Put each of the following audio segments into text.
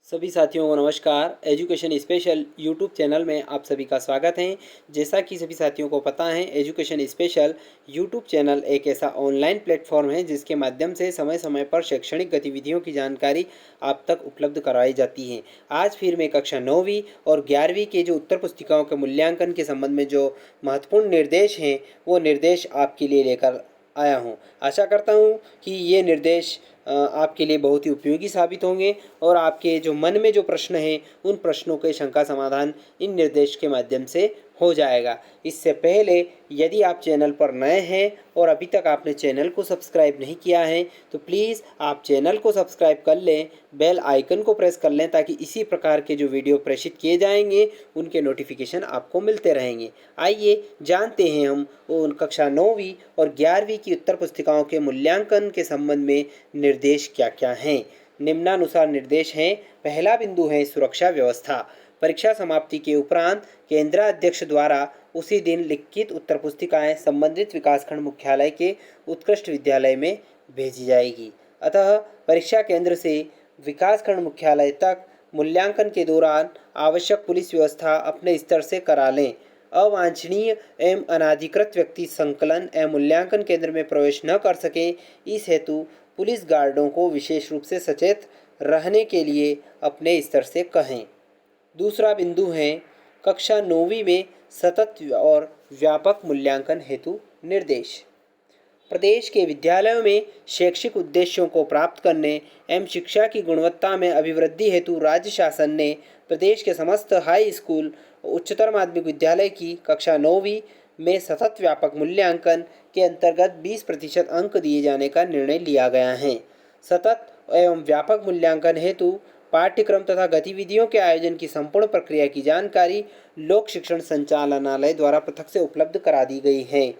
सभी साथियों को नमस्कार। एजुकेशन स्पेशल यूट्यूब चैनल में आप सभी का स्वागत है। जैसा कि सभी साथियों को पता है, एजुकेशन स्पेशल यूट्यूब चैनल एक ऐसा ऑनलाइन प्लेटफॉर्म है जिसके माध्यम से समय समय पर शैक्षणिक गतिविधियों की जानकारी आप तक उपलब्ध कराई जाती है। आज फिर मैं कक्षा 9वीं और 11वीं के जो उत्तर पुस्तिकाओं के मूल्यांकन के संबंध में जो महत्वपूर्ण निर्देश हैं वो निर्देश आपके लिए लेकर आया हूँ। आशा करता हूँ कि ये निर्देश आपके लिए बहुत ही उपयोगी साबित होंगे और आपके जो मन में जो प्रश्न हैं उन प्रश्नों के शंका समाधान इन निर्देश के माध्यम से हो जाएगा। इससे पहले यदि आप चैनल पर नए हैं और अभी तक आपने चैनल को सब्सक्राइब नहीं किया है तो प्लीज़ आप चैनल को सब्सक्राइब कर लें, बेल आइकन को प्रेस कर लें ताकि इसी प्रकार के जो वीडियो प्रेषित किए जाएंगे उनके नोटिफिकेशन आपको मिलते रहेंगे। आइए जानते हैं हम उन कक्षा 9वीं और 11वीं की उत्तर पुस्तिकाओं के मूल्यांकन के संबंध में निर्देश क्या क्या हैं। निम्नानुसार निर्देश हैं। पहला बिंदु है सुरक्षा व्यवस्था। परीक्षा समाप्ति के उपरांत केंद्राध्यक्ष द्वारा उसी दिन लिखित उत्तर पुस्तिकाएं संबंधित विकासखंड मुख्यालय के उत्कृष्ट विद्यालय में भेजी जाएगी। अतः परीक्षा केंद्र से विकासखंड मुख्यालय तक मूल्यांकन के दौरान आवश्यक पुलिस व्यवस्था अपने स्तर से करा लें। अवांछनीय एवं अनाधिकृत व्यक्ति संकलन एवं मूल्यांकन केंद्र में प्रवेश न कर सकें, इस हेतु पुलिस गार्डों को विशेष रूप से सचेत रहने के लिए अपने स्तर से कहें। दूसरा बिंदु है कक्षा 9वीं में सतत और व्यापक मूल्यांकन हेतु निर्देश। प्रदेश के विद्यालयों में शैक्षिक उद्देश्यों को प्राप्त करने एवं शिक्षा की गुणवत्ता में अभिवृद्धि हेतु राज्य शासन ने प्रदेश के समस्त हाई स्कूल उच्चतर माध्यमिक विद्यालय की कक्षा 9वीं में सतत व्यापक मूल्यांकन के अंतर्गत 20% अंक दिए जाने का निर्णय लिया गया है। सतत एवं व्यापक मूल्यांकन हेतु पाठ्यक्रम तथा गतिविधियों के आयोजन की संपूर्ण प्रक्रिया की जानकारी लोक शिक्षण संचालनालय द्वारा पृथक से उपलब्ध करा दी गई है।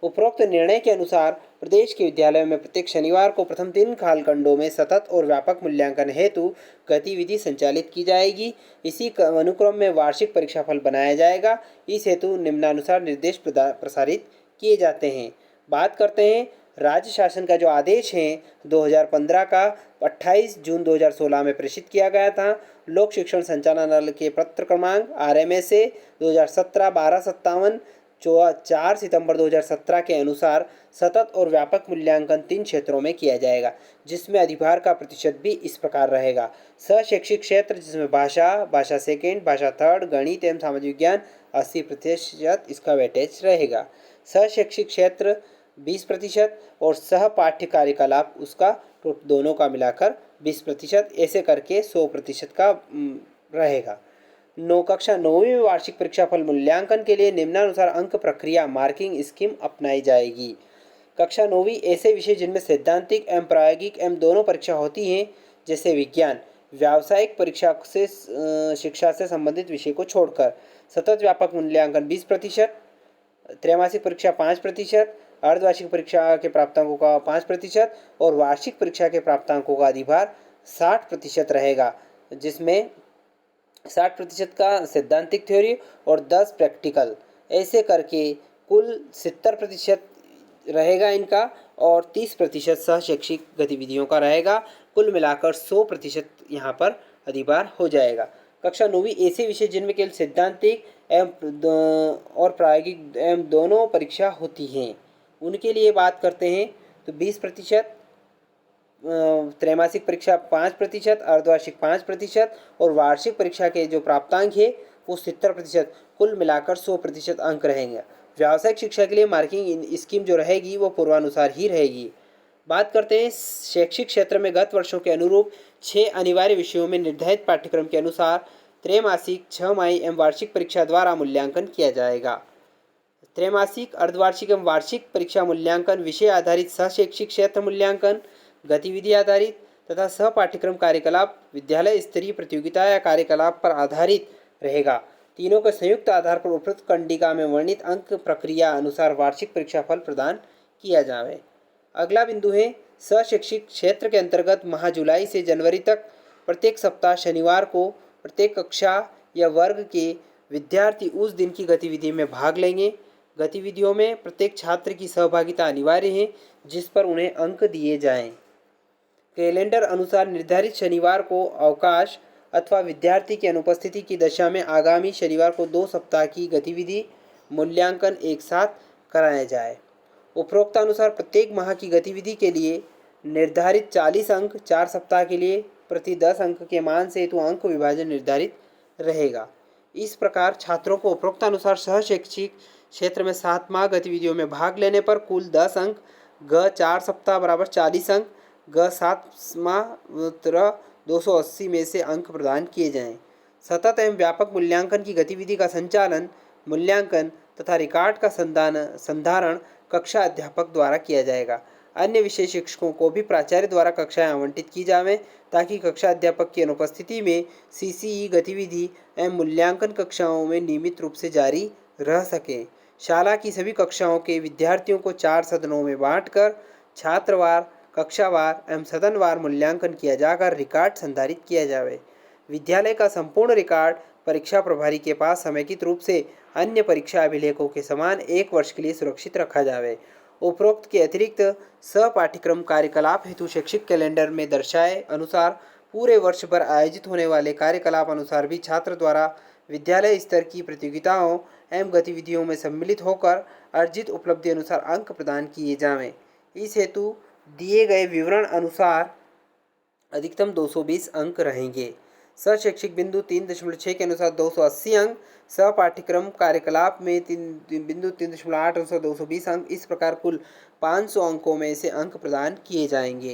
उपरोक्त निर्णय के अनुसार प्रदेश के विद्यालयों में प्रत्येक शनिवार को प्रथम 3 कालखंडों में सतत और व्यापक मूल्यांकन हेतु गतिविधि संचालित की जाएगी। इसी अनुक्रम में वार्षिक परीक्षाफल बनाया जाएगा। इस हेतु निम्नानुसार निर्देश प्रसारित किए जाते हैं। बात करते हैं राज्य शासन का जो आदेश है 2015 का 28 जून 2016 में प्रेषित किया गया था। लोक शिक्षण संचालनालय के पत्र क्रमांक RMSA 2017-1257 4 सितंबर 2017 के अनुसार सतत और व्यापक मूल्यांकन 3 क्षेत्रों में किया जाएगा, जिसमें अधिभार का प्रतिशत भी इस प्रकार रहेगा। शैक्षिक क्षेत्र जिसमें भाषा सेकेंड, भाषा थर्ड, गणित एवं सामाजिक विज्ञान 80% इसका वेटेज रहेगा। शैक्षिक क्षेत्र 20% और सह पाठ्य कार्यकलाप उसका दोनों का मिलाकर 20%, ऐसे करके 100% का रहेगा। कक्षा 9वीं में वार्षिक परीक्षाफल मूल्यांकन के लिए निम्नानुसार अंक प्रक्रिया मार्किंग स्कीम अपनाई जाएगी। कक्षा 9वीं ऐसे विषय जिनमें सैद्धांतिक एवं प्रायोगिक एवं दोनों परीक्षा होती हैं, जैसे विज्ञान, व्यावसायिक परीक्षा से शिक्षा से संबंधित विषय को छोड़कर सतत व्यापक मूल्यांकन 20%, त्रैमासिक परीक्षा 5%, अर्धवार्षिक परीक्षा के प्राप्तांकों का 5% और वार्षिक परीक्षा के प्राप्तांकों का अधिभार 60% रहेगा, जिसमें 60% का सैद्धांतिक थ्योरी और 10 प्रैक्टिकल, ऐसे करके कुल 70% रहेगा इनका और 30% सह शैक्षिक गतिविधियों का रहेगा। कुल मिलाकर 100% यहाँ पर अधिभार हो जाएगा। कक्षा 9वीं ऐसे विषय जिनमें केवल सैद्धांतिक एवं और प्रायोगिक एवं दोनों परीक्षा होती हैं, उनके लिए बात करते हैं तो 20%, त्रैमासिक परीक्षा 5%, अर्धवार्षिक 5% और वार्षिक परीक्षा के जो प्राप्तांक है वो 70%, कुल मिलाकर 100% अंक रहेंगे। व्यावसायिक शिक्षा के लिए मार्किंग स्कीम जो रहेगी वो पूर्वानुसार ही रहेगी। बात करते हैं शैक्षिक क्षेत्र में गत वर्षों के अनुरूप 6 अनिवार्य विषयों में निर्धारित पाठ्यक्रम के अनुसार त्रैमासिक, 6 माही एवं वार्षिक परीक्षा द्वारा मूल्यांकन किया जाएगा। त्रैमासिक, अर्धवार्षिक एवं वार्षिक परीक्षा मूल्यांकन विषय आधारित सह शैक्षिक क्षेत्र मूल्यांकन, गतिविधि आधारित तथा सह पाठ्यक्रम कार्यकलाप विद्यालय स्तरीय प्रतियोगिता या कार्यकलाप पर आधारित रहेगा। तीनों के संयुक्त आधार पर उपरोक्त कंडिका में वर्णित अंक प्रक्रिया अनुसार वार्षिक परीक्षा फल प्रदान किया जाए। अगला बिंदु है शैक्षिक क्षेत्र के अंतर्गत माह जुलाई से जनवरी तक प्रत्येक सप्ताह शनिवार को प्रत्येक कक्षा या वर्ग के विद्यार्थी उस दिन की गतिविधि में भाग लेंगे। गतिविधियों में प्रत्येक छात्र की सहभागिता अनिवार्य है, जिस पर उन्हें अंक दिए जाएं। कैलेंडर अनुसार निर्धारित शनिवार को अवकाश अथवा विद्यार्थी की अनुपस्थिति की दशा में आगामी शनिवार को 2 सप्ताह की गतिविधि मूल्यांकन एक साथ कराया जाए। उपरोक्तानुसार प्रत्येक माह की गतिविधि के लिए निर्धारित 40 अंक 4 सप्ताह के लिए प्रति 10 अंक के मान से हेतु अंक विभाजन निर्धारित रहेगा। इस प्रकार छात्रों को उपरोक्तानुसार सह शैक्षिक क्षेत्र में 7 माह गतिविधियों में भाग लेने पर कुल 10 अंक, ग 4 सप्ताह बराबर 40 अंक, ग 7 माह 280 में से अंक प्रदान किए जाएं। सतत एवं व्यापक मूल्यांकन की गतिविधि का संचालन, मूल्यांकन तथा रिकॉर्ड का संधारण कक्षा अध्यापक द्वारा किया जाएगा। अन्य विषय शिक्षकों को भी प्राचार्य द्वारा कक्षाएं आवंटित की जाएं ताकि कक्षा अध्यापक की अनुपस्थिति में सीसीई गतिविधि एवं मूल्यांकन कक्षाओं में नियमित रूप से जारी रह सके। शाला की सभी कक्षाओं के विद्यार्थियों को 4 सदनों में बांटकर छात्रवार, कक्षावार एवं सदनवार मूल्यांकन किया जाकर रिकॉर्ड संधारित किया जाए। विद्यालय का संपूर्ण रिकॉर्ड परीक्षा प्रभारी के पास समेकित रूप से अन्य परीक्षा अभिलेखों के समान 1 वर्ष के लिए सुरक्षित रखा जाए। उपरोक्त के अतिरिक्त सह-पाठ्यक्रम कार्यकलाप हेतु शैक्षिक कैलेंडर में दर्शाए अनुसार पूरे वर्ष भर आयोजित होने वाले कार्यकलाप अनुसार भी छात्र द्वारा विद्यालय स्तर की प्रतियोगिताओं एवं गतिविधियों में सम्मिलित होकर अर्जित उपलब्धि अनुसार अंक प्रदान किए जाएं। इस हेतु दिए गए विवरण अनुसार अधिकतम 220 अंक रहेंगे। शैक्षिक बिंदु 3.6 के अनुसार 280 अंक, सह पाठ्यक्रम कार्यकलाप में बिंदु 3.8 अनुसार 220 अंक। इस प्रकार कुल 500 अंकों में से अंक प्रदान किए जाएंगे।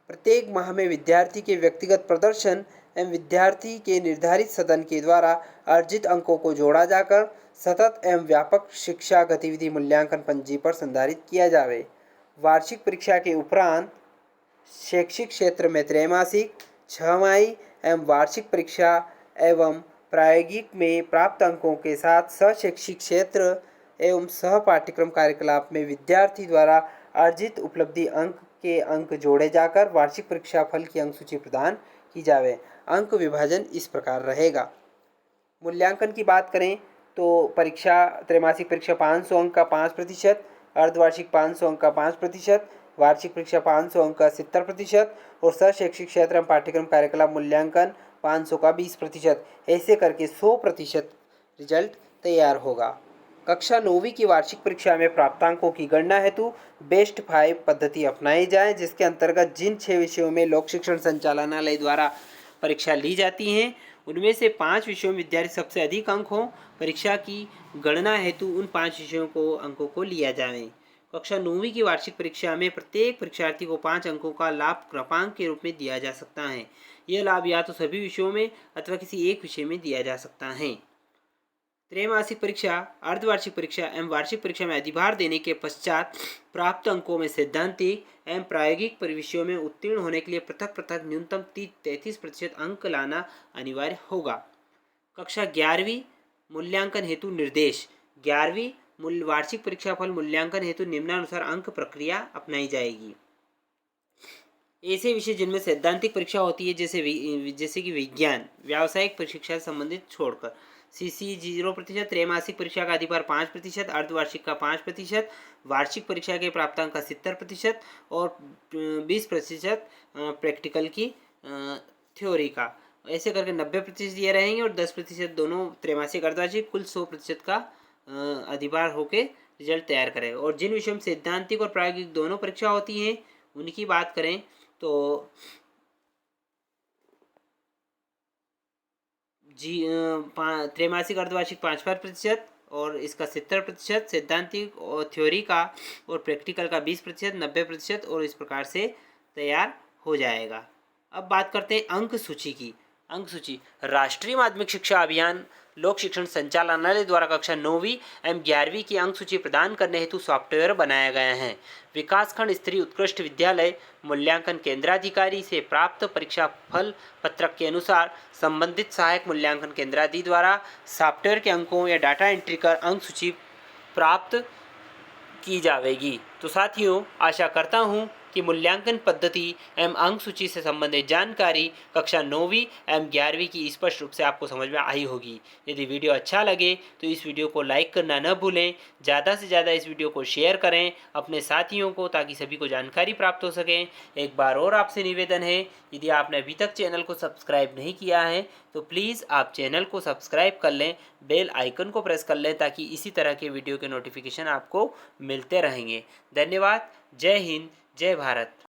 प्रत्येक माह में विद्यार्थी के व्यक्तिगत प्रदर्शन एवं विद्यार्थी के निर्धारित सदन के द्वारा अर्जित अंकों को जोड़ा जाकर सतत एवं व्यापक शिक्षा गतिविधि मूल्यांकन पंजी पर संधारित किया जाए। वार्षिक परीक्षा के उपरांत शैक्षिक क्षेत्र में त्रैमासिक, छमाही एवं वार्षिक परीक्षा एवं प्रायोगिक में प्राप्त अंकों के साथ शैक्षिक क्षेत्र एवं सह पाठ्यक्रम कार्यकलाप में विद्यार्थी द्वारा अर्जित उपलब्धि अंक के अंक जोड़े जाकर वार्षिक परीक्षा फल की अंक सूची प्रदान की जाए। अंक विभाजन इस प्रकार रहेगा। मूल्यांकन की बात करें तो परीक्षा त्रैमासिक परीक्षा 500 अंक का 5%, अर्धवार्षिक 500 अंक का 5%, वार्षिक परीक्षा 500 अंक का 70% और सह शैक्षिक क्षेत्र एवं पाठ्यक्रम कार्यकलाप मूल्यांकन 500 का 20%। ऐसे करके 100% रिजल्ट तैयार होगा। कक्षा 9वीं की वार्षिक परीक्षा में प्राप्तांकों की गणना हेतु बेस्ट 5 पद्धति अपनाई जाए, जिसके अंतर्गत जिन 6 विषयों में लोक शिक्षण संचालनालय द्वारा परीक्षा ली जाती हैं उनमें से 5 विषयों में विद्यार्थी सबसे अधिक अंक हों। परीक्षा की गणना हेतु उन 5 विषयों को अंकों को लिया जाए। कक्षा 9वीं की वार्षिक परीक्षा में प्रत्येक परीक्षार्थी को 5 अंकों का लाभ क्रमांक के रूप में दिया जा सकता है। यह लाभ या तो सभी विषयों में अथवा किसी एक विषय में दिया जा सकता है। त्रैमासिक परीक्षा, अर्धवार्षिक परीक्षा एवं वार्षिक परीक्षा में अधिभार देने के पश्चात प्राप्त अंकों में सैद्धांतिक एवं प्रायोगिक विषयों में उत्तीर्ण होने के लिए पृथक पृथक न्यूनतम 33% अंक लाना अनिवार्य होगा। कक्षा 11वीं मूल्यांकन हेतु निर्देश। 11वीं वार्षिक परीक्षा फल मूल्यांकन हेतु निम्नानुसार अंक प्रक्रिया अपनाई जाएगी। ऐसे विषय जिनमें सैद्धांतिक परीक्षा होती है जैसे कि विज्ञान, व्यावसायिक प्रशिक्षा से संबंधित छोड़कर सीसी 0%, त्रैमासिक परीक्षा का अधिभार 5%, अर्धवार्षिक का 5%, वार्षिक परीक्षा के प्राप्तांक का 70% और 20% प्रैक्टिकल की थ्योरी का। ऐसे करके 90% ये रहेंगे और 10% दोनों त्रैमासिक अर्धवार्षिक, कुल 100% का अधिभार होके रिजल्ट तैयार करें। और जिन विषयों में सैद्धांतिक और प्रायोगिक दोनों परीक्षा होती हैं उनकी बात करें तो त्रैमासिक अर्धवार्षिक 5% और इसका 70%, सैद्धांतिक और थ्योरी का और प्रैक्टिकल का 20%, 90% और इस प्रकार से तैयार हो जाएगा। अब बात करते हैं अंक सूची की। अंक सूची राष्ट्रीय माध्यमिक शिक्षा अभियान लोक शिक्षण संचालनालय द्वारा कक्षा 9वीं एवं 11वीं की अंक सूची प्रदान करने हेतु सॉफ्टवेयर बनाया गया है। विकासखंड स्तरीय उत्कृष्ट विद्यालय मूल्यांकन केंद्राधिकारी से प्राप्त परीक्षा फल पत्रक के अनुसार संबंधित सहायक मूल्यांकन केंद्राधिकारी द्वारा सॉफ्टवेयर के अंकों या डाटा एंट्री कर अंक सूची प्राप्त की जाएगी। तो साथियों, आशा करता हूँ कि मूल्यांकन पद्धति एवं अंक सूची से संबंधित जानकारी कक्षा 9वीं एवं 11वीं की स्पष्ट रूप से आपको समझ में आई होगी। यदि वीडियो अच्छा लगे तो इस वीडियो को लाइक करना न भूलें, ज़्यादा से ज़्यादा इस वीडियो को शेयर करें अपने साथियों को, ताकि सभी को जानकारी प्राप्त हो सके। एक बार और आपसे निवेदन है, यदि आपने अभी तक चैनल को सब्सक्राइब नहीं किया है तो प्लीज़ आप चैनल को सब्सक्राइब कर लें, बेल आइकन को प्रेस कर लें, ताकि इसी तरह के वीडियो के नोटिफिकेशन आपको मिलते रहेंगे। धन्यवाद। जय हिंद, जय भारत।